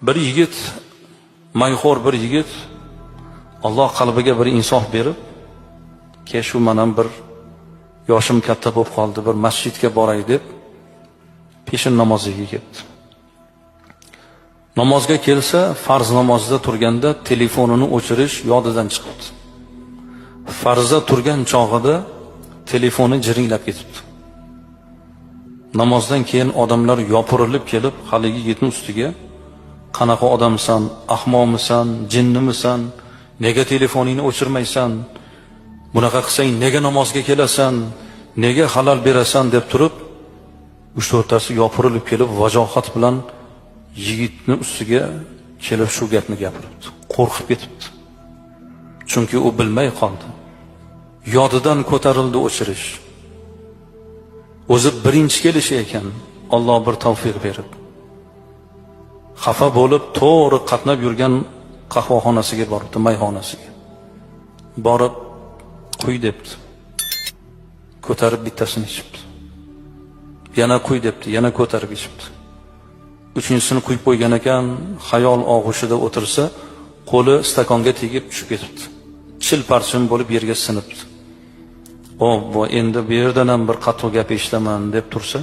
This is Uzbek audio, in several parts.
Bir yigit, mayxo'r bir yigit Alloh qalbiga bir insof berib, shu menam bir yoshim katta bo'lib qoldi, bir masjidga boray deb peshin namoziga ketdi. Namozga kelsa, farz namozida turganda telefonini o'chirish yodidan chiqibdi. Farzda turgan chog'ida telefoni jiringlab ketibdi. Namozdan keyin odamlar yopirilib kelib, haligi yigitning ustiga qanaqa odamsan, ahmoqmisan, jinnimisan, nega telefoningni o'chirmaysan, bunaqa qilsang nega namozga kelasan, nega halol berasan deb turib, 3-4tasi yopirilib kelib vajohat bilan yigitning ustiga kelib shu gapni gapiribdi. Qo'rqib ketibdi. Chunki u bilmay qoldi. Yodidan ko'tarildi o'chirish. O'zi birinchi kelishi ekan, Alloh bir tavfiq berib. Xafa bo'lib, to'g'ri qatnab yurgan qahvaxonasiga boribdi, mayxonasiga. Borib, quy debdi. Ko'tarib bittasini ichibdi. Yana quy debdi, yana ko'tarib ichibdi. Uchinchisini quyib qo'ygan ekan, xayol og'ushida o'tirsa, qo'li stakonga tegib tushib ketibdi. Chil-parchin bo'lib yerga sinibdi. Bu endi bu yerdan ham bir qattiq gap eshitaman deb tursa,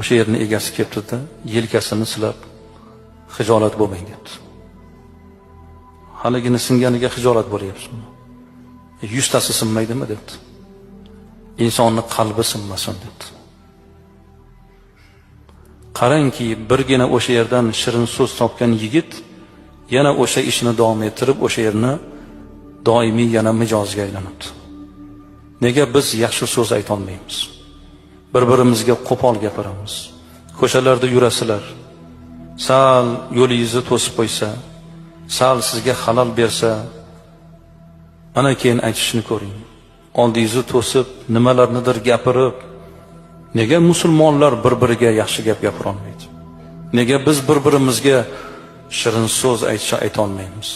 o'sha yerning egasi kelibdi-da, yelkasini silab, xijolat bo'lmang debdi. Haligini singaniga xijolat bo'lyapsizmi? 100tasi sinmaydimi debdi. Insonning qalbi sinmasin debdi. Qarangki, birgina o'sha yerdan shirin so'z topgan yigit yana o'sha ishni davom ettirib, o'sha yerni doimiy yana mijozga aylanibdi. Nega biz yaxshi so'z ayta olmaymiz? Bir-birimizga qo'pol gapiramiz. Ko'chalarda yurasizlar, sal yo'lingizni to'sib qo'ysa, sal sizga halol bersa, ana keyin aytishni ko'ring. Oldingizni to'sib, nimalarnidir gapirib, nega musulmonlar bir-biriga yaxshi gap gapira olmaydi? Nega biz bir-birimizga shirin so'z ayta olmaymiz?